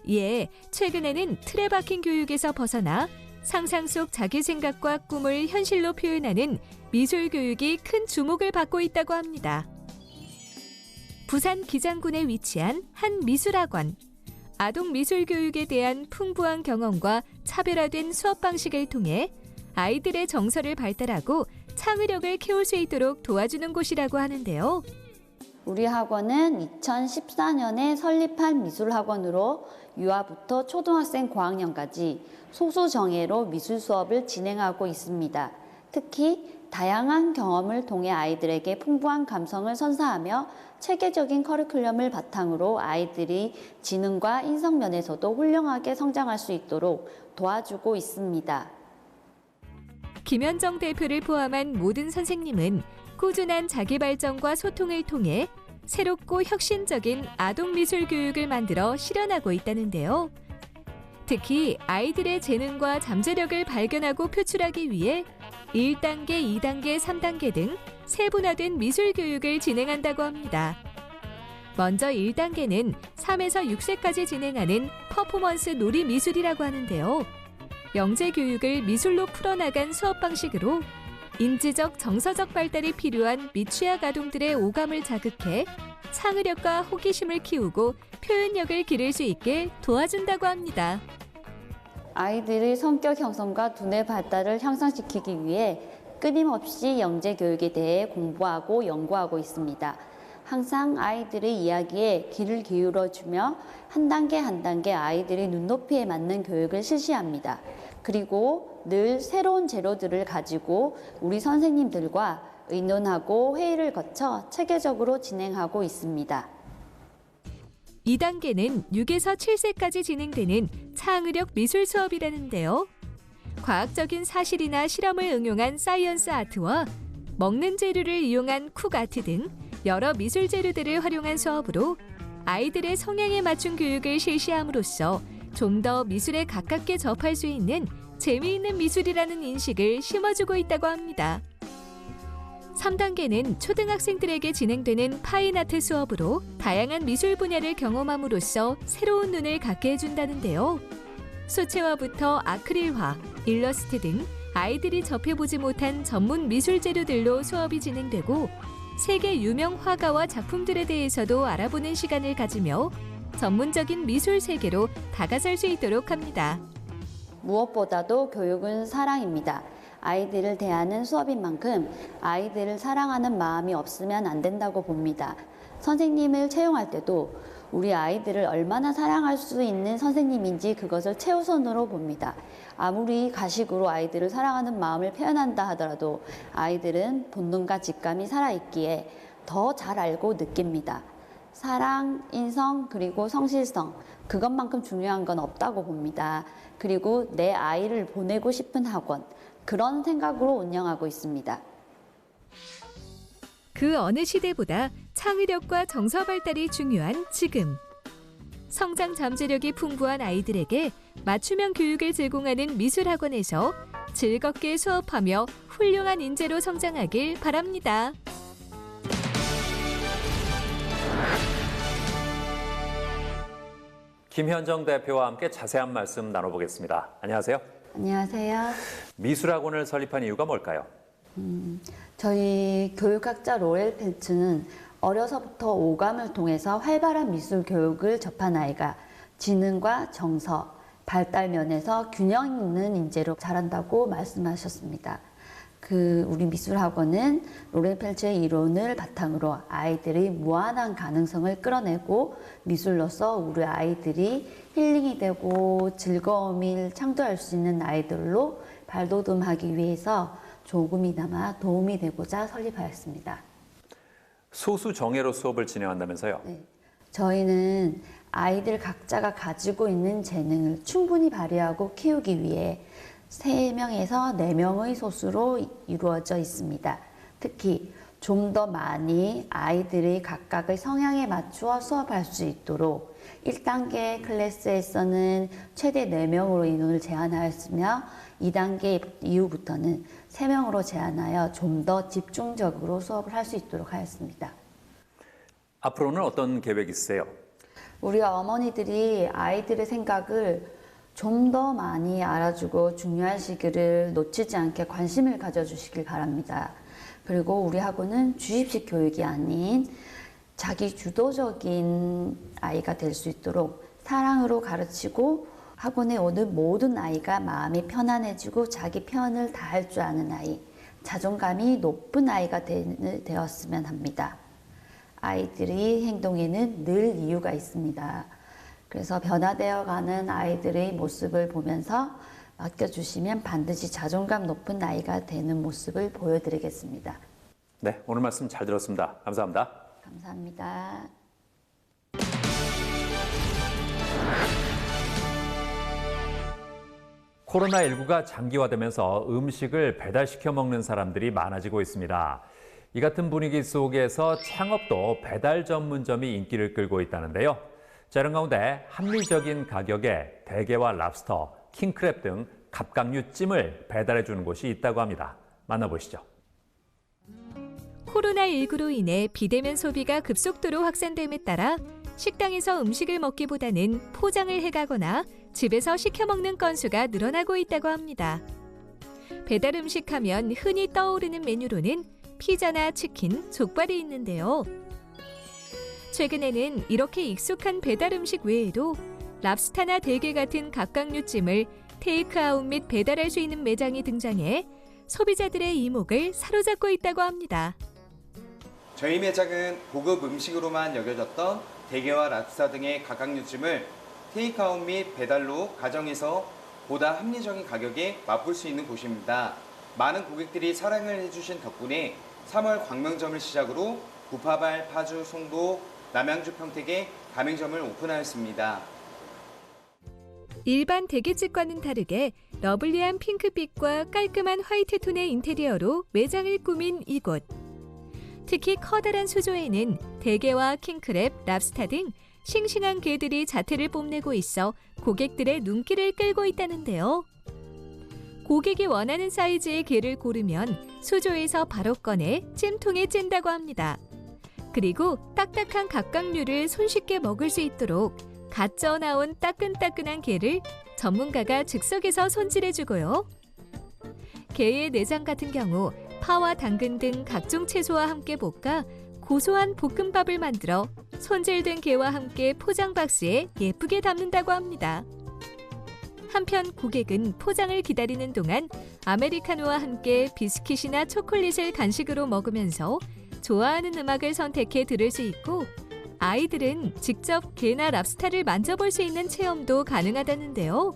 이에 최근에는 틀에 박힌 교육에서 벗어나 상상 속 자기 생각과 꿈을 현실로 표현하는 미술 교육이 큰 주목을 받고 있다고 합니다. 부산 기장군에 위치한 한 미술학원. 아동 미술 교육에 대한 풍부한 경험과 차별화된 수업 방식을 통해 아이들의 정서를 발달하고 창의력을 키울 수 있도록 도와주는 곳이라고 하는데요. 우리 학원은 2014년에 설립한 미술학원으로 유아부터 초등학생 고학년까지 소수 정예로 미술 수업을 진행하고 있습니다. 특히 다양한 경험을 통해 아이들에게 풍부한 감성을 선사하며 체계적인 커리큘럼을 바탕으로 아이들이 지능과 인성 면에서도 훌륭하게 성장할 수 있도록 도와주고 있습니다. 김현정 대표를 포함한 모든 선생님은 꾸준한 자기 발전과 소통을 통해 새롭고 혁신적인 아동 미술 교육을 만들어 실현하고 있다는데요. 특히 아이들의 재능과 잠재력을 발견하고 표출하기 위해 1단계, 2단계, 3단계 등 세분화된 미술 교육을 진행한다고 합니다. 먼저 1단계는 3에서 6세까지 진행하는 퍼포먼스 놀이 미술이라고 하는데요. 영재 교육을 미술로 풀어나간 수업 방식으로 인지적, 정서적 발달이 필요한 미취학 아동들의 오감을 자극해 창의력과 호기심을 키우고 표현력을 기를 수 있게 도와준다고 합니다. 아이들의 성격 형성과 두뇌 발달을 향상시키기 위해 끊임없이 영재 교육에 대해 공부하고 연구하고 있습니다. 항상 아이들의 이야기에 귀를 기울여주며 한 단계 한 단계 아이들의 눈높이에 맞는 교육을 실시합니다. 그리고 늘 새로운 재료들을 가지고 우리 선생님들과 의논하고 회의를 거쳐 체계적으로 진행하고 있습니다. 2단계는 6에서 7세까지 진행되는 창의력 미술 수업이라는데요. 과학적인 사실이나 실험을 응용한 사이언스 아트와 먹는 재료를 이용한 쿡 아트 등 여러 미술 재료들을 활용한 수업으로 아이들의 성향에 맞춘 교육을 실시함으로써 좀 더 미술에 가깝게 접할 수 있는 재미있는 미술이라는 인식을 심어주고 있다고 합니다. 3단계는 초등학생들에게 진행되는 파인아트 수업으로 다양한 미술 분야를 경험함으로써 새로운 눈을 갖게 해준다는데요. 수채화부터 아크릴화, 일러스트 등 아이들이 접해보지 못한 전문 미술 재료들로 수업이 진행되고 세계 유명 화가와 작품들에 대해서도 알아보는 시간을 가지며 전문적인 미술 세계로 다가설 수 있도록 합니다. 무엇보다도 교육은 사랑입니다. 아이들을 대하는 수업인 만큼 아이들을 사랑하는 마음이 없으면 안 된다고 봅니다. 선생님을 채용할 때도 우리 아이들을 얼마나 사랑할 수 있는 선생님인지 그것을 최우선으로 봅니다. 아무리 가식으로 아이들을 사랑하는 마음을 표현한다 하더라도 아이들은 본능과 직감이 살아있기에 더 잘 알고 느낍니다. 사랑, 인성, 그리고 성실성, 그것만큼 중요한 건 없다고 봅니다. 그리고 내 아이를 보내고 싶은 학원, 그런 생각으로 운영하고 있습니다. 그 어느 시대보다 창의력과 정서 발달이 중요한 지금. 성장 잠재력이 풍부한 아이들에게 맞춤형 교육을 제공하는 미술학원에서 즐겁게 수업하며 훌륭한 인재로 성장하길 바랍니다. 김현정 대표와 함께 자세한 말씀 나눠보겠습니다. 안녕하세요. 안녕하세요. 미술학원을 설립한 이유가 뭘까요? 저희 교육학자 로엘 펠츠는 어려서부터 오감을 통해서 활발한 미술 교육을 접한 아이가 지능과 정서, 발달 면에서 균형 있는 인재로 자란다고 말씀하셨습니다. 우리 미술학원은 로렌 펠츠의 이론을 바탕으로 아이들의 무한한 가능성을 끌어내고 미술로서 우리 아이들이 힐링이 되고 즐거움을 창조할 수 있는 아이들로 발돋움하기 위해서 조금이나마 도움이 되고자 설립하였습니다. 소수 정예로 수업을 진행한다면서요? 네. 저희는 아이들 각자가 가지고 있는 재능을 충분히 발휘하고 키우기 위해 3명에서 4명의 소수로 이루어져 있습니다. 특히 좀 더 많이 아이들이 각각의 성향에 맞추어 수업할 수 있도록 1단계 클래스에서는 최대 4명으로 인원을 제한하였으며 2단계 이후부터는 3명으로 제한하여 좀 더 집중적으로 수업을 할 수 있도록 하였습니다. 앞으로는 어떤 계획이 있으세요? 우리 어머니들이 아이들의 생각을 좀 더 많이 알아주고 중요한 시기를 놓치지 않게 관심을 가져주시길 바랍니다. 그리고 우리 학원은 주입식 교육이 아닌 자기 주도적인 아이가 될 수 있도록 사랑으로 가르치고 학원에 오는 모든 아이가 마음이 편안해지고 자기 편을 다할 줄 아는 아이, 자존감이 높은 아이가 되었으면 합니다. 아이들의 행동에는 늘 이유가 있습니다. 그래서 변화되어 가는 아이들의 모습을 보면서 맡겨주시면 반드시 자존감 높은 아이가 되는 모습을 보여드리겠습니다. 네, 오늘 말씀 잘 들었습니다. 감사합니다. 감사합니다. 코로나19가 장기화되면서 음식을 배달시켜 먹는 사람들이 많아지고 있습니다. 이 같은 분위기 속에서 창업도 배달 전문점이 인기를 끌고 있다는데요. 자, 이런 가운데 합리적인 가격에 대게와 랍스터, 킹크랩 등 갑각류 찜을 배달해 주는 곳이 있다고 합니다. 만나보시죠. 코로나19로 인해 비대면 소비가 급속도로 확산됨에 따라 식당에서 음식을 먹기보다는 포장을 해가거나 집에서 시켜 먹는 건수가 늘어나고 있다고 합니다. 배달 음식 하면 흔히 떠오르는 메뉴로는 피자나 치킨, 족발이 있는데요. 최근에는 이렇게 익숙한 배달 음식 외에도 랍스타나 대게 같은 갑각류찜을 테이크아웃 및 배달할 수 있는 매장이 등장해 소비자들의 이목을 사로잡고 있다고 합니다. 저희 매장은 고급 음식으로만 여겨졌던 대게와 랍스타 등의 갑각류찜을 테이크아웃 및 배달로 가정에서 보다 합리적인 가격에 맛볼 수 있는 곳입니다. 많은 고객들이 사랑을 해주신 덕분에 3월 광명점을 시작으로 구파발, 파주, 송도, 남양주, 평택에 가맹점을 오픈하였습니다. 일반 대게집과는 다르게 러블리한 핑크빛과 깔끔한 화이트 톤의 인테리어로 매장을 꾸민 이곳. 특히 커다란 수조에는 대게와 킹크랩, 랍스타 등 싱싱한 게들이 자태를 뽐내고 있어 고객들의 눈길을 끌고 있다는데요. 고객이 원하는 사이즈의 게를 고르면 수조에서 바로 꺼내 찜통에 찐다고 합니다. 그리고 딱딱한 갑각류를 손쉽게 먹을 수 있도록 갓 쪄 나온 따끈따끈한 게를 전문가가 즉석에서 손질해주고요. 게의 내장 같은 경우 파와 당근 등 각종 채소와 함께 볶아 고소한 볶음밥을 만들어 손질된 게와 함께 포장 박스에 예쁘게 담는다고 합니다. 한편 고객은 포장을 기다리는 동안 아메리카노와 함께 비스킷이나 초콜릿을 간식으로 먹으면서 좋아하는 음악을 선택해 들을 수 있고 아이들은 직접 게나 랍스타를 만져볼 수 있는 체험도 가능하다는데요.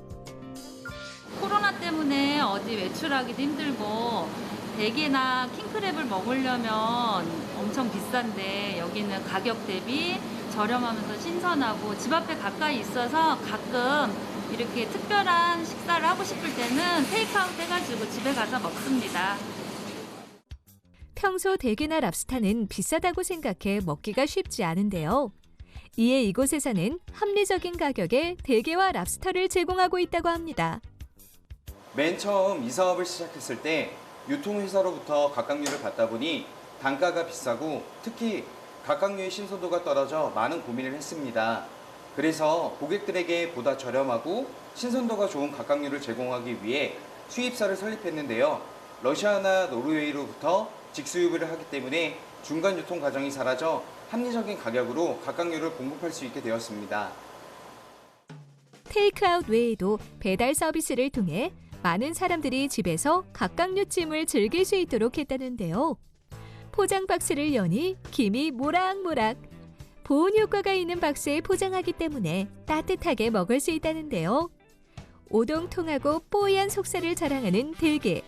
코로나 때문에 어디 외출하기도 힘들고 대게나 킹크랩을 먹으려면 엄청 비싼데 여기는 가격 대비 저렴하면서 신선하고 집 앞에 가까이 있어서 가끔 이렇게 특별한 식사를 하고 싶을 때는 테이크아웃 해가지고 집에 가서 먹습니다. 평소 대게나 랍스타는 비싸다고 생각해 먹기가 쉽지 않은데요. 이에 이곳에서는 합리적인 가격에 대게와 랍스타를 제공하고 있다고 합니다. 맨 처음 이 사업을 시작했을 때 유통회사로부터 갑각류를 받다 보니 단가가 비싸고 특히 갑각류의 신선도가 떨어져 많은 고민을 했습니다. 그래서 고객들에게 보다 저렴하고 신선도가 좋은 갑각류를 제공하기 위해 수입사를 설립했는데요. 러시아나 노르웨이로부터 직수입을 하기 때문에 중간 유통 과정이 사라져 합리적인 가격으로 갑각류를 공급할 수 있게 되었습니다. 테이크아웃 외에도 배달 서비스를 통해 많은 사람들이 집에서 갑각류찜을 즐길 수 있도록 했다는데요. 포장 박스를 여니 김이 모락모락. 보온 효과가 있는 박스에 포장하기 때문에 따뜻하게 먹을 수 있다는데요. 오동통하고 뽀얀 속살을 자랑하는 대게.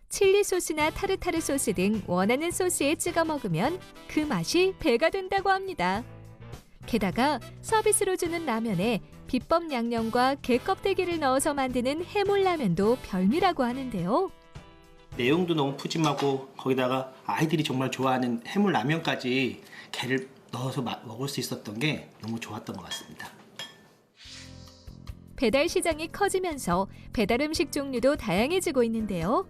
칠리 소스나 타르타르 소스 등 원하는 소스에 찍어 먹으면 그 맛이 배가 된다고 합니다. 게다가 서비스로 주는 라면에 비법 양념과 게 껍데기를 넣어서 만드는 해물라면도 별미라고 하는데요. 내용도 너무 푸짐하고 거기다가 아이들이 정말 좋아하는 해물라면까지 게를 넣어서 먹을 수 있었던 게 너무 좋았던 것 같습니다. 배달 시장이 커지면서 배달 음식 종류도 다양해지고 있는데요.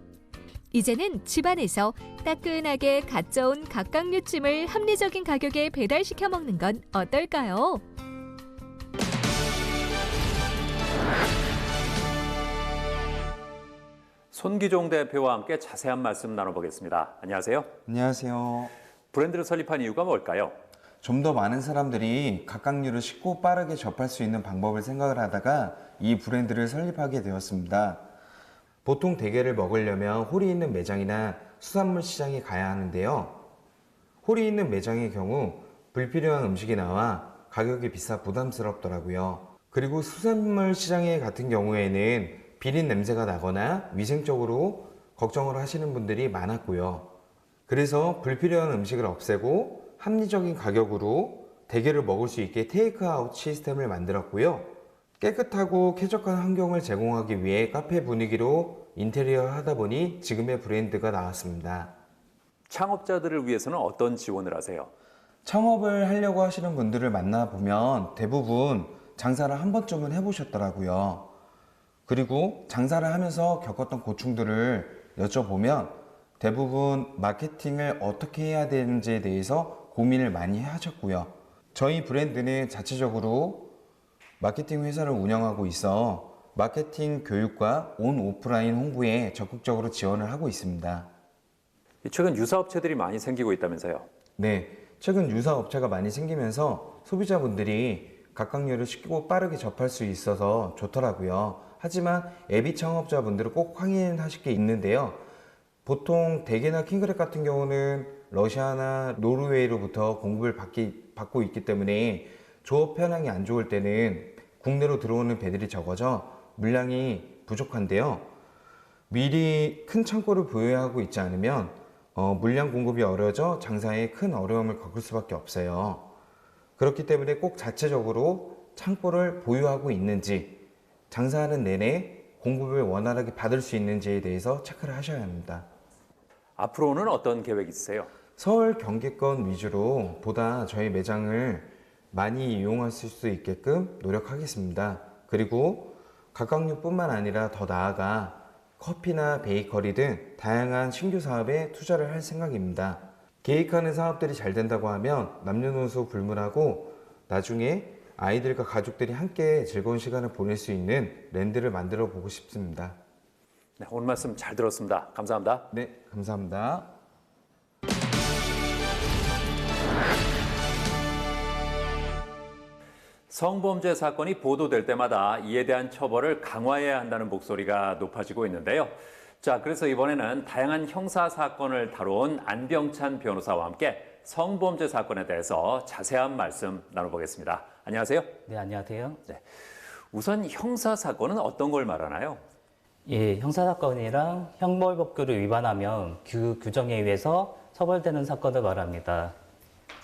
이제는 집안에서 따끈하게 갓 저은 각각류찜을 합리적인 가격에 배달시켜 먹는 건 어떨까요? 손기종 대표와 함께 자세한 말씀 나눠보겠습니다. 안녕하세요. 안녕하세요. 브랜드를 설립한 이유가 뭘까요? 좀 더 많은 사람들이 각각류를 쉽고 빠르게 접할 수 있는 방법을 생각을 하다가 이 브랜드를 설립하게 되었습니다. 보통 대게를 먹으려면 홀이 있는 매장이나 수산물 시장에 가야 하는데요. 홀이 있는 매장의 경우 불필요한 음식이 나와 가격이 비싸 부담스럽더라고요. 그리고 수산물 시장에 같은 경우에는 비린 냄새가 나거나 위생적으로 걱정을 하시는 분들이 많았고요. 그래서 불필요한 음식을 없애고 합리적인 가격으로 대게를 먹을 수 있게 테이크아웃 시스템을 만들었고요. 깨끗하고 쾌적한 환경을 제공하기 위해 카페 분위기로 인테리어를 하다 보니 지금의 브랜드가 나왔습니다. 창업자들을 위해서는 어떤 지원을 하세요? 창업을 하려고 하시는 분들을 만나보면 대부분 장사를 한 번쯤은 해보셨더라고요. 그리고 장사를 하면서 겪었던 고충들을 여쭤보면 대부분 마케팅을 어떻게 해야 되는지에 대해서 고민을 많이 하셨고요. 저희 브랜드는 자체적으로 마케팅 회사를 운영하고 있어 마케팅 교육과 온 오프라인 홍보에 적극적으로 지원을 하고 있습니다. 최근 유사업체들이 많이 생기고 있다면서요? 네, 최근 유사업체가 많이 생기면서 소비자분들이 각각류를 쉽고 빠르게 접할 수 있어서 좋더라고요. 하지만 애비 창업자분들은 꼭 확인하실 게 있는데요. 보통 대게나 킹크랩 같은 경우는 러시아나 노르웨이로부터 공급을 받고 있기 때문에 조업 현황이 안 좋을 때는 국내로 들어오는 배들이 적어져 물량이 부족한데요. 미리 큰 창고를 보유하고 있지 않으면 물량 공급이 어려워져 장사에 큰 어려움을 겪을 수밖에 없어요. 그렇기 때문에 꼭 자체적으로 창고를 보유하고 있는지, 장사하는 내내 공급을 원활하게 받을 수 있는지에 대해서 체크를 하셔야 합니다. 앞으로는 어떤 계획이 있으세요? 서울 경기권 위주로 보다 저희 매장을 많이 이용하실 수 있게끔 노력하겠습니다. 그리고 각각류뿐만 아니라 더 나아가 커피나 베이커리 등 다양한 신규 사업에 투자를 할 생각입니다. 계획하는 사업들이 잘 된다고 하면 남녀노소 불문하고 나중에 아이들과 가족들이 함께 즐거운 시간을 보낼 수 있는 랜드를 만들어 보고 싶습니다. 네, 오늘 말씀 잘 들었습니다. 감사합니다. 네, 감사합니다. 성범죄 사건이 보도될 때마다 이에 대한 처벌을 강화해야 한다는 목소리가 높아지고 있는데요. 자, 그래서 이번에는 다양한 형사 사건을 다룬 안병찬 변호사와 함께 성범죄 사건에 대해서 자세한 말씀 나눠보겠습니다. 안녕하세요. 네, 안녕하세요. 네, 우선 형사 사건은 어떤 걸 말하나요? 예, 형사 사건이랑 형벌법규를 위반하면 그 규정에 의해서 처벌되는 사건을 말합니다.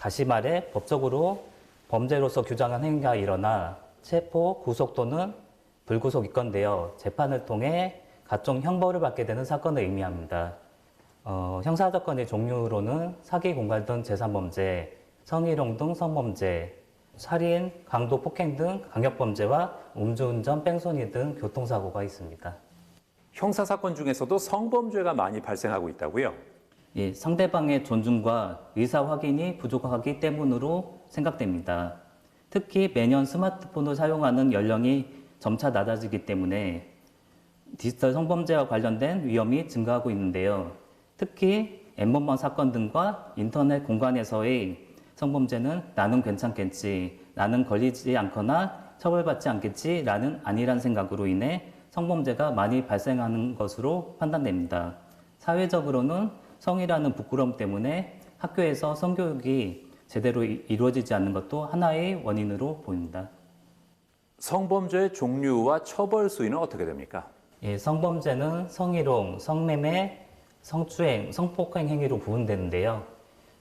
다시 말해 법적으로 범죄로서 규정한 행위가 일어나 체포, 구속 또는 불구속 입건되어 재판을 통해 각종 형벌을 받게 되는 사건을 의미합니다. 형사 사건의 종류로는 사기, 공갈 등 재산범죄, 성희롱 등 성범죄, 살인, 강도, 폭행 등 강력범죄와 음주운전, 뺑소니 등 교통사고가 있습니다. 형사 사건 중에서도 성범죄가 많이 발생하고 있다고요? 예, 상대방의 존중과 의사 확인이 부족하기 때문으로 생각됩니다. 특히 매년 스마트폰을 사용하는 연령이 점차 낮아지기 때문에 디지털 성범죄와 관련된 위험이 증가하고 있는데요. 특히 엠번방 사건 등과 인터넷 공간에서의 성범죄는 나는 괜찮겠지, 나는 걸리지 않거나 처벌받지 않겠지 라는 안일한 생각으로 인해 성범죄가 많이 발생하는 것으로 판단됩니다. 사회적으로는 성이라는 부끄러움 때문에 학교에서 성교육이 제대로 이루어지지 않는 것도 하나의 원인으로 보입니다. 성범죄의 종류와 처벌 수위는 어떻게 됩니까? 예, 성범죄는 성희롱, 성매매, 성추행, 성폭행 행위로 구분되는데요.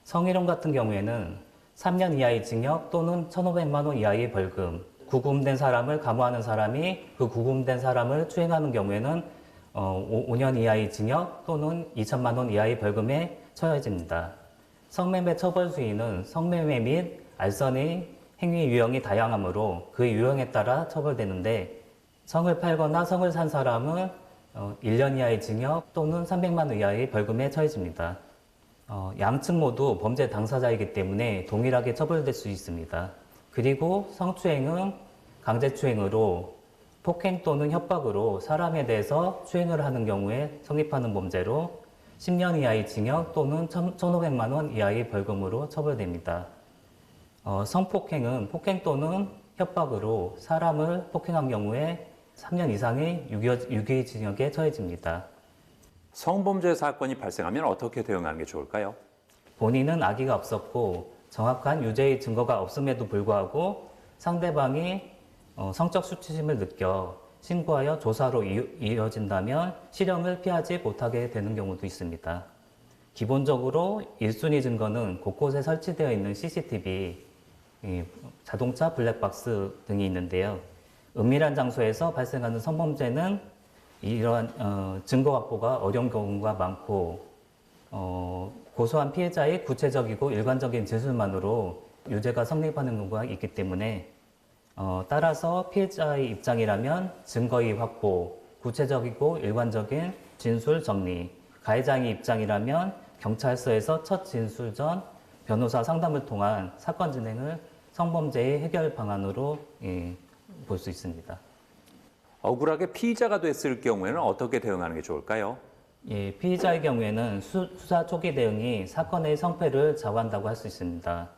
성희롱 같은 경우에는 3년 이하의 징역 또는 1,500만 원 이하의 벌금, 구금된 사람을 감호하는 사람이 그 구금된 사람을 추행하는 경우에는 5년 이하의 징역 또는 2천만 원 이하의 벌금에 처해집니다. 성매매 처벌 수위는 성매매 및 알선의 행위 유형이 다양하므로 그 유형에 따라 처벌되는데 성을 팔거나 성을 산 사람은 1년 이하의 징역 또는 300만 원 이하의 벌금에 처해집니다. 양측 모두 범죄 당사자이기 때문에 동일하게 처벌될 수 있습니다. 그리고 성추행은 강제추행으로 폭행 또는 협박으로 사람에 대해서 추행을 하는 경우에 성립하는 범죄로 10년 이하의 징역 또는 1,500만 원 이하의 벌금으로 처벌됩니다. 성폭행은 폭행 또는 협박으로 사람을 폭행한 경우에 3년 이상의 유기징역에 처해집니다. 성범죄 사건이 발생하면 어떻게 대응하는 게 좋을까요? 본인은 악의가 없었고 정확한 유죄의 증거가 없음에도 불구하고 상대방이 성적 수치심을 느껴 신고하여 조사로 이어진다면 실형을 피하지 못하게 되는 경우도 있습니다. 기본적으로 1순위 증거는 곳곳에 설치되어 있는 CCTV, 자동차 블랙박스 등이 있는데요. 은밀한 장소에서 발생하는 성범죄는 이러한 증거 확보가 어려운 경우가 많고 고소한 피해자의 구체적이고 일관적인 진술만으로 유죄가 성립하는 경우가 있기 때문에 따라서 피해자의 입장이라면 증거의 확보, 구체적이고 일관적인 진술 정리, 가해자의 입장이라면 경찰서에서 첫 진술 전 변호사 상담을 통한 사건 진행을 성범죄의 해결 방안으로 볼 수 있습니다. 억울하게 피의자가 됐을 경우에는 어떻게 대응하는 게 좋을까요? 예, 피의자의 경우에는 수사 초기 대응이 사건의 성패를 좌우한다고 할 수 있습니다.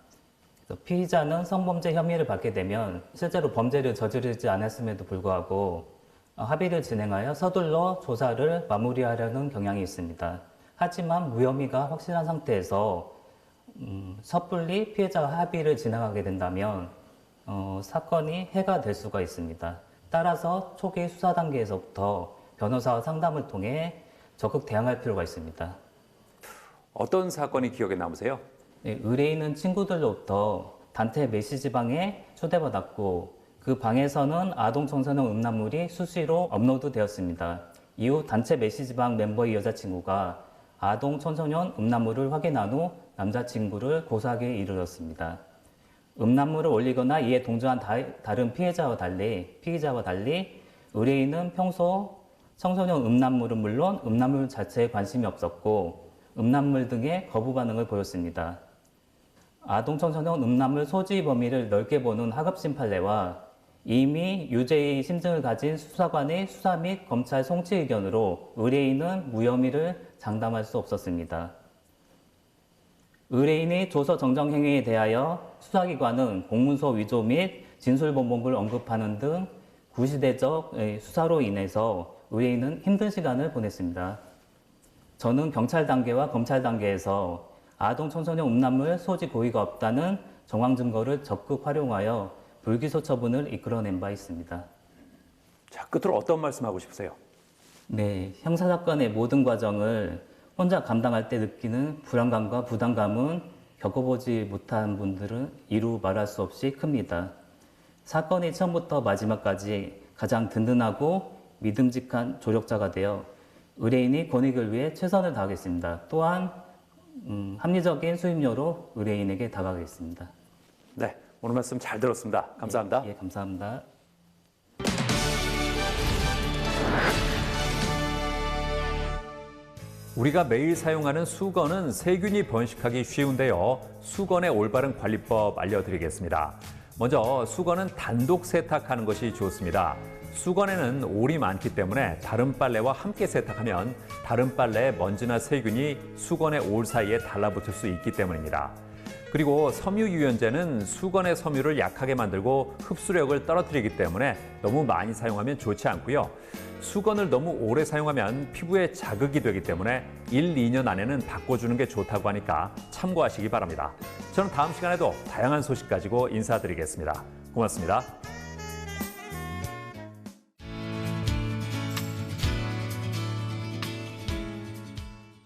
피의자는 성범죄 혐의를 받게 되면 실제로 범죄를 저지르지 않았음에도 불구하고 합의를 진행하여 서둘러 조사를 마무리하려는 경향이 있습니다. 하지만 무혐의가 확실한 상태에서 섣불리 피해자와 합의를 진행하게 된다면 사건이 해가 될 수가 있습니다. 따라서 초기 수사 단계에서부터 변호사와 상담을 통해 적극 대응할 필요가 있습니다. 어떤 사건이 기억에 남으세요? 네, 의뢰인은 친구들로부터 단체 메시지방에 초대받았고 그 방에서는 아동 청소년 음란물이 수시로 업로드되었습니다. 이후 단체 메시지방 멤버의 여자친구가 아동 청소년 음란물을 확인한 후 남자친구를 고소하기에 이르렀습니다. 음란물을 올리거나 이에 동조한 다른 피해자와 달리 의뢰인은 평소 청소년 음란물은 물론 음란물 자체에 관심이 없었고 음란물 등의 거부 반응을 보였습니다. 아동 청소년 음란물 소지 범위를 넓게 보는 하급심 판례와 이미 유죄의 심증을 가진 수사관의 수사 및 검찰 송치 의견으로 의뢰인은 무혐의를 장담할 수 없었습니다. 의뢰인의 조서 정정 행위에 대하여 수사기관은 공문서 위조 및 진술본목을 언급하는 등 구시대적 수사로 인해서 의뢰인은 힘든 시간을 보냈습니다. 저는 경찰 단계와 검찰 단계에서 아동 청소년 음란물 소지 고의가 없다는 정황 증거를 적극 활용하여 불기소 처분을 이끌어낸 바 있습니다. 자, 끝으로 어떤 말씀하고 싶으세요? 네, 형사사건의 모든 과정을 혼자 감당할 때 느끼는 불안감과 부담감은 겪어보지 못한 분들은 이루 말할 수 없이 큽니다. 사건이 처음부터 마지막까지 가장 든든하고 믿음직한 조력자가 되어 의뢰인이 권익을 위해 최선을 다하겠습니다. 또한 합리적인 수임료로 의뢰인에게 다가가겠습니다. 네, 오늘 말씀 잘 들었습니다. 감사합니다. 예, 감사합니다. 우리가 매일 사용하는 수건은 세균이 번식하기 쉬운데요. 수건의 올바른 관리법 알려드리겠습니다. 먼저 수건은 단독 세탁하는 것이 좋습니다. 수건에는 올이 많기 때문에 다른 빨래와 함께 세탁하면 다른 빨래에 먼지나 세균이 수건의 올 사이에 달라붙을 수 있기 때문입니다. 그리고 섬유유연제는 수건의 섬유를 약하게 만들고 흡수력을 떨어뜨리기 때문에 너무 많이 사용하면 좋지 않고요. 수건을 너무 오래 사용하면 피부에 자극이 되기 때문에 1, 2년 안에는 바꿔주는 게 좋다고 하니까 참고하시기 바랍니다. 저는 다음 시간에도 다양한 소식 가지고 인사드리겠습니다. 고맙습니다.